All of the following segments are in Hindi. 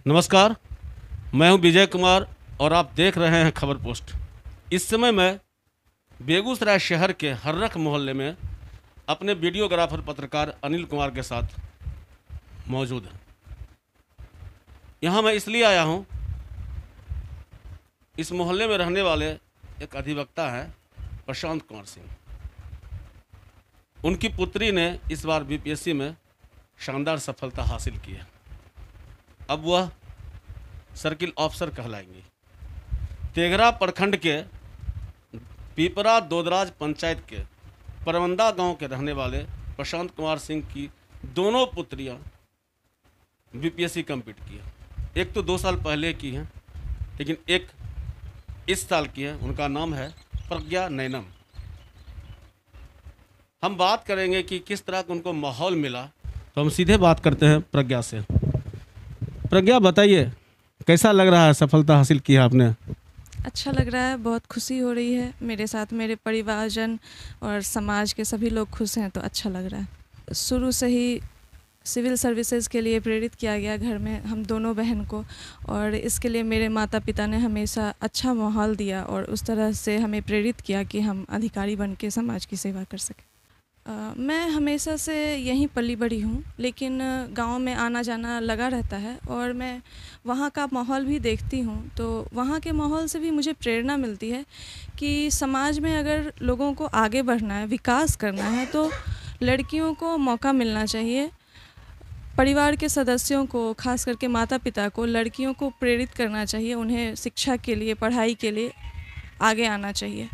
नमस्कार। मैं हूं विजय कुमार और आप देख रहे हैं खबर पोस्ट। इस समय मैं बेगूसराय शहर के हर्रख मोहल्ले में अपने वीडियोग्राफर पत्रकार अनिल कुमार के साथ मौजूद हैं। यहाँ मैं इसलिए आया हूँ, इस मोहल्ले में रहने वाले एक अधिवक्ता हैं प्रशांत कुमार सिंह। उनकी पुत्री ने इस बार बीपीएससी में शानदार सफलता हासिल की है। अब वह सर्किल ऑफिसर कहलाएंगी। तेघरा प्रखंड के पीपरा दोदराज पंचायत के परवंदा गांव के रहने वाले प्रशांत कुमार सिंह की दोनों पुत्रियां बीपीएससी कंप्लीट की है। एक तो 2 साल पहले की हैं, लेकिन एक इस साल की है। उनका नाम है प्रज्ञा नैनम। हम बात करेंगे कि किस तरह का उनको माहौल मिला, तो हम सीधे बात करते हैं प्रज्ञा से। प्रज्ञा, बताइए कैसा लग रहा है, सफलता हासिल की है आपने? अच्छा लग रहा है, बहुत खुशी हो रही है। मेरे साथ मेरे परिवारजन और समाज के सभी लोग खुश हैं, तो अच्छा लग रहा है। शुरू से ही सिविल सर्विसेज के लिए प्रेरित किया गया घर में हम दोनों बहन को, और इसके लिए मेरे माता पिता ने हमेशा अच्छा माहौल दिया और उस तरह से हमें प्रेरित किया कि हम अधिकारी बन के समाज की सेवा कर सकें। मैं हमेशा से यहीं पली बड़ी हूँ, लेकिन गांव में आना जाना लगा रहता है और मैं वहाँ का माहौल भी देखती हूँ। तो वहाँ के माहौल से भी मुझे प्रेरणा मिलती है कि समाज में अगर लोगों को आगे बढ़ना है, विकास करना है, तो लड़कियों को मौका मिलना चाहिए। परिवार के सदस्यों को, खास करके माता पिता को, लड़कियों को प्रेरित करना चाहिए। उन्हें शिक्षा के लिए, पढ़ाई के लिए आगे आना चाहिए।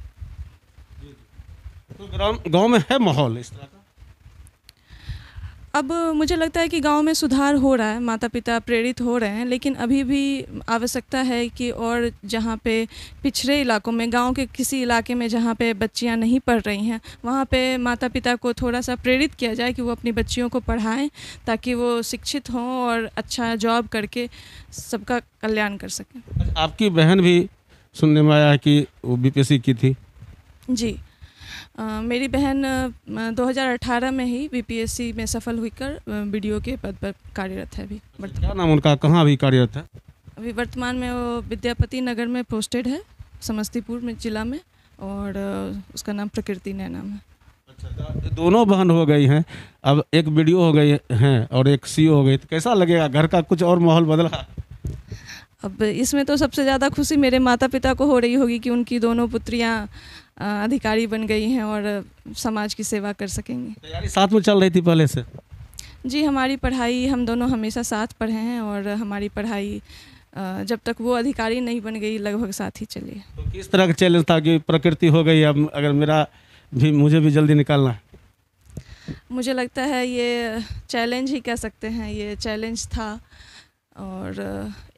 तो गांव में है माहौल इस तरह का? अब मुझे लगता है कि गांव में सुधार हो रहा है, माता पिता प्रेरित हो रहे हैं, लेकिन अभी भी आवश्यकता है कि और जहां पे पिछड़े इलाकों में, गांव के किसी इलाके में जहां पे बच्चियां नहीं पढ़ रही हैं, वहां पे माता पिता को थोड़ा सा प्रेरित किया जाए कि वो अपनी बच्चियों को पढ़ाएं, ताकि वो शिक्षित हों और अच्छा जॉब करके सबका कल्याण कर सकें। आपकी बहन भी सुनने में आया है कि वो बीपीएससी की थी। जी, मेरी बहन 2018 में ही बीपीएससी में सफल होकर बीडीओ के पद पर कार्यरत है अभी। क्या नाम उनका, कहाँ अभी कार्यरत है? अभी वर्तमान में वो विद्यापति नगर में पोस्टेड है, समस्तीपुर में जिला में, और उसका नाम प्रकृति नैनाम है। अच्छा, दोनों बहन हो गई हैं, अब एक वीडियो हो गई हैं और एक सीओ हो गई, तो कैसा लगेगा? घर का कुछ और माहौल बदला? अब इसमें तो सबसे ज़्यादा खुशी मेरे माता पिता को हो रही होगी कि उनकी दोनों पुत्रियां अधिकारी बन गई हैं और समाज की सेवा कर सकेंगी। तैयारी साथ में चल रही थी पहले से? जी, हमारी पढ़ाई, हम दोनों हमेशा साथ पढ़े हैं और हमारी पढ़ाई जब तक वो अधिकारी नहीं बन गई लगभग साथ ही चली है। तो किस तरह का चैलेंज था कि प्रकृति हो गई, अब अगर मुझे भी जल्दी निकालना है? मुझे लगता है ये चैलेंज ही कह सकते हैं, ये चैलेंज था और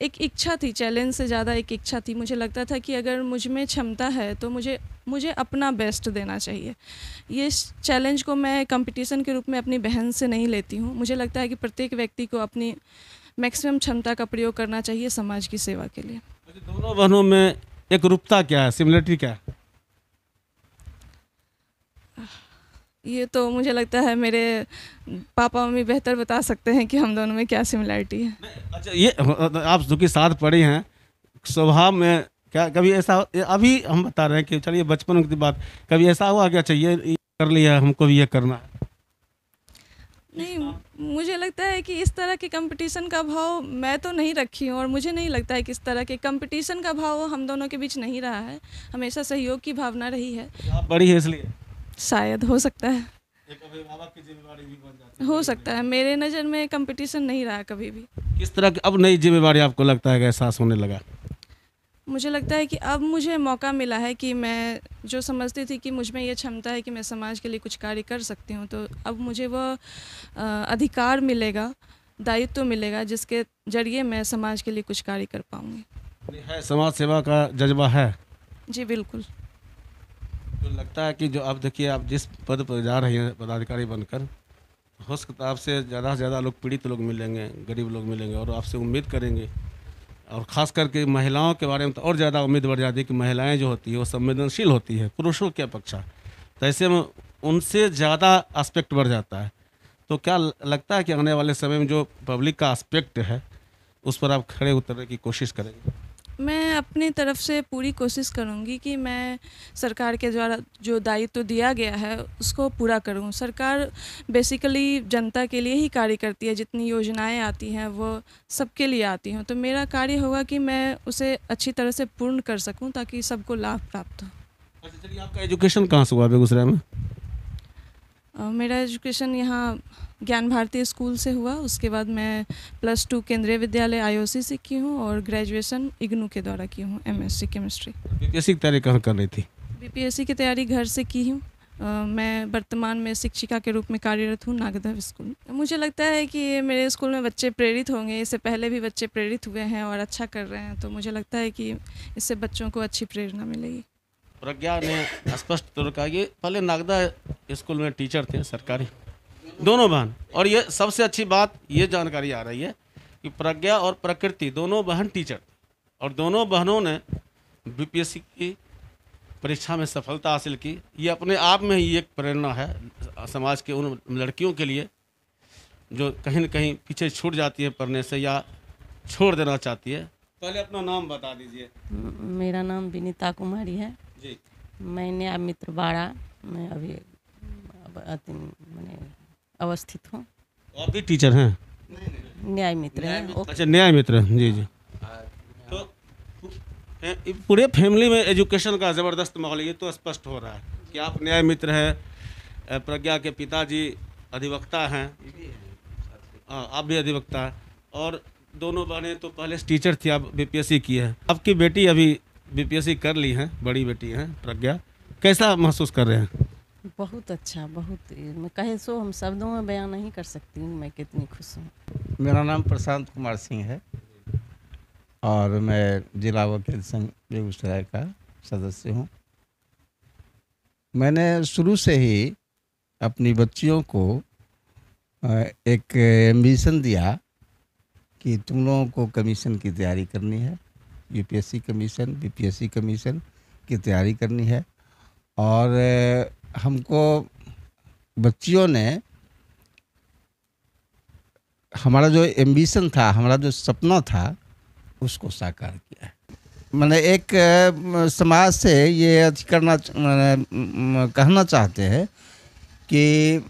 एक इच्छा थी, चैलेंज से ज़्यादा एक इच्छा थी। मुझे लगता था कि अगर मुझ में क्षमता है तो मुझे अपना बेस्ट देना चाहिए। ये चैलेंज को मैं कंपटीशन के रूप में अपनी बहन से नहीं लेती हूँ। मुझे लगता है कि प्रत्येक व्यक्ति को अपनी मैक्सिमम क्षमता का प्रयोग करना चाहिए समाज की सेवा के लिए। दोनों बहनों में एक रूपता क्या है, सिमिलरिटी क्या है? ये तो मुझे लगता है मेरे पापा मम्मी बेहतर बता सकते हैं कि हम दोनों में क्या सिमिलरिटी है। अच्छा, ये आप जो कि साथ पढ़ी हैं, स्वभाव में क्या कभी ऐसा, अभी हम बता रहे हैं कि चलिए बचपन की बात, कभी ऐसा हुआ क्या चाहिए ये कर लिया, हमको भी ये करना है? नहीं, मुझे लगता है कि इस तरह के कंपटीशन का भाव मैं तो नहीं रखी हूँ और मुझे नहीं लगता है कि इस तरह के कंपटीशन का भाव हम दोनों के बीच नहीं रहा है। हमेशा सहयोग की भावना रही है। आप बड़ी है इसलिए? शायद, हो सकता है। एक अभिभावक की जिम्मेदारी भी बन जाती है। हो सकता है, मेरे नज़र में कंपटीशन नहीं रहा कभी भी। किस तरह की अब नई जिम्मेदारी आपको लगता है कि एहसास होने लगा? मुझे लगता है कि अब मुझे मौका मिला है कि मैं जो समझती थी कि मुझ में ये क्षमता है कि मैं समाज के लिए कुछ कार्य कर सकती हूँ, तो अब मुझे वह अधिकार मिलेगा, दायित्व मिलेगा, जिसके जरिए मैं समाज के लिए कुछ कार्य कर पाऊँगी। है, समाज सेवा का जज्बा है? जी बिल्कुल। तो लगता है कि जो आप देखिए, आप जिस पद पर जा रही हैं पदाधिकारी बनकर, हो सकता है आपसे ज़्यादा लोग, पीड़ित लोग मिलेंगे, गरीब लोग मिलेंगे और आपसे उम्मीद करेंगे, और ख़ास करके महिलाओं के बारे में तो और ज़्यादा उम्मीद बढ़ जाती है कि महिलाएं जो होती है वो संवेदनशील होती है पुरुषों के अपेक्षा, तो ऐसे में उनसे ज़्यादा एस्पेक्ट बढ़ जाता है। तो क्या लगता है कि आने वाले समय में जो पब्लिक का एस्पेक्ट है उस पर आप खड़े उतरने की कोशिश करेंगे? मैं अपनी तरफ से पूरी कोशिश करूँगी कि मैं सरकार के द्वारा जो दायित्व दिया गया है उसको पूरा करूँ। सरकार बेसिकली जनता के लिए ही कार्य करती है, जितनी योजनाएं आती हैं वो सबके लिए आती हैं। तो मेरा कार्य होगा कि मैं उसे अच्छी तरह से पूर्ण कर सकूँ ताकि सबको लाभ प्राप्त हो। अच्छा चलिए, आपका एजुकेशन कहाँ से हुआ बेगूसराय में? मेरा एजुकेशन यहाँ ज्ञान भारती स्कूल से हुआ। उसके बाद मैं +2 केंद्रीय विद्यालय IOC से की हूँ और ग्रेजुएशन इग्नू के द्वारा की हूँ, MSc केमिस्ट्री। बीपीएससी की तैयारी कहाँ कर रही थी? BPSC की तैयारी घर से की हूँ। मैं वर्तमान में शिक्षिका के रूप में कार्यरत हूँ नागदा स्कूल। मुझे लगता है कि मेरे स्कूल में बच्चे प्रेरित होंगे, इससे पहले भी बच्चे प्रेरित हुए हैं और अच्छा कर रहे हैं, तो मुझे लगता है कि इससे बच्चों को अच्छी प्रेरणा मिलेगी। प्रज्ञा ने स्पष्ट तौर पर कहा कि पहले नागदा स्कूल में टीचर थे सरकारी, दोनों बहन। और ये सबसे अच्छी बात ये जानकारी आ रही है कि प्रज्ञा और प्रकृति दोनों बहन टीचर थी और दोनों बहनों ने बीपीएससी की परीक्षा में सफलता हासिल की। ये अपने आप में ही एक प्रेरणा है समाज के उन लड़कियों के लिए जो कहीं न कहीं पीछे छूट जाती है पढ़ने से या छोड़ देना चाहती है। पहले अपना नाम बता दीजिए। मेरा नाम विनीता कुमारी है जी। मैं न्याय मित्र बाड़ा में अभी मैंने अवस्थित हूँ। आप भी टीचर हैं? न्याय मित्र है। अच्छा, न्याय मित्र, जी जी। तो पूरे फैमिली में एजुकेशन का ज़बरदस्त माहौल, ये तो स्पष्ट हो रहा है कि आप न्याय मित्र हैं, प्रज्ञा के पिताजी अधिवक्ता हैं, आप भी अधिवक्ता हैं और दोनों बहनें तो पहले टीचर थी, आप बीपीएससी की है। आपकी बेटी अभी बीपीएससी कर ली हैं, बड़ी बेटी हैं प्रज्ञा, कैसा महसूस कर रहे हैं? बहुत अच्छा, बहुत मैं कहे सो हम शब्दों में बयान नहीं कर सकती हूँ मैं कितनी खुश हूँ। मेरा नाम प्रशांत कुमार सिंह है और मैं जिला वकील संघ बेगूसराय का सदस्य हूँ। मैंने शुरू से ही अपनी बच्चियों को एक एम्बिशन दिया कि तुम लोगों को कमीशन की तैयारी करनी है, यूपीएससी कमीशन, बीपीएससी कमीशन की तैयारी करनी है। और हमको बच्चियों ने हमारा जो एम्बिशन था, हमारा जो सपना था, उसको साकार किया है। मैंने एक समाज से ये कहना चाहते हैं कि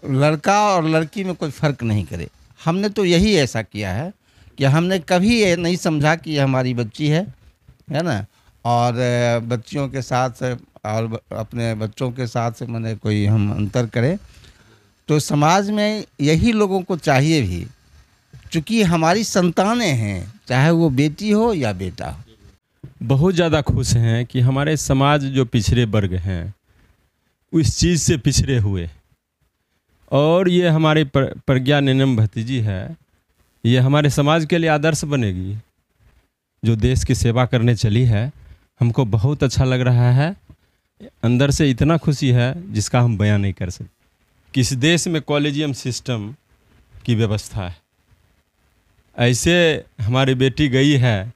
लड़का और लड़की में कोई फ़र्क नहीं करे। हमने तो यही ऐसा किया है कि हमने कभी ये नहीं समझा कि ये हमारी बच्ची है ना, और बच्चियों के साथ और अपने बच्चों के साथ मैंने कोई हम अंतर करें तो समाज में यही लोगों को चाहिए भी, चूँकि हमारी संतानें हैं, चाहे वो बेटी हो या बेटा हो। बहुत ज़्यादा खुश हैं कि हमारे समाज जो पिछड़े वर्ग हैं उस चीज़ से पिछड़े हुए, और ये हमारी प्रज्ञा नीनम भतीजी है, ये हमारे समाज के लिए आदर्श बनेगी, जो देश की सेवा करने चली है। हमको बहुत अच्छा लग रहा है, अंदर से इतना खुशी है जिसका हम बयान नहीं कर सकते। किस देश में कॉलेजियम सिस्टम की व्यवस्था है, ऐसे हमारी बेटी गई है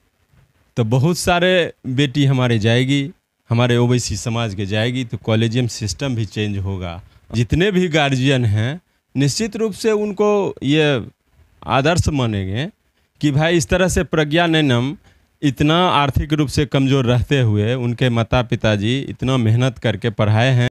तो बहुत सारे बेटी हमारे जाएगी, हमारे ओबीसी समाज के जाएगी, तो कॉलेजियम सिस्टम भी चेंज होगा। जितने भी गार्जियन हैं निश्चित रूप से उनको ये आदर्श मानेंगे कि भाई इस तरह से प्रज्ञा नीनम इतना आर्थिक रूप से कमज़ोर रहते हुए उनके माता पिताजी इतना मेहनत करके पढ़ाए हैं।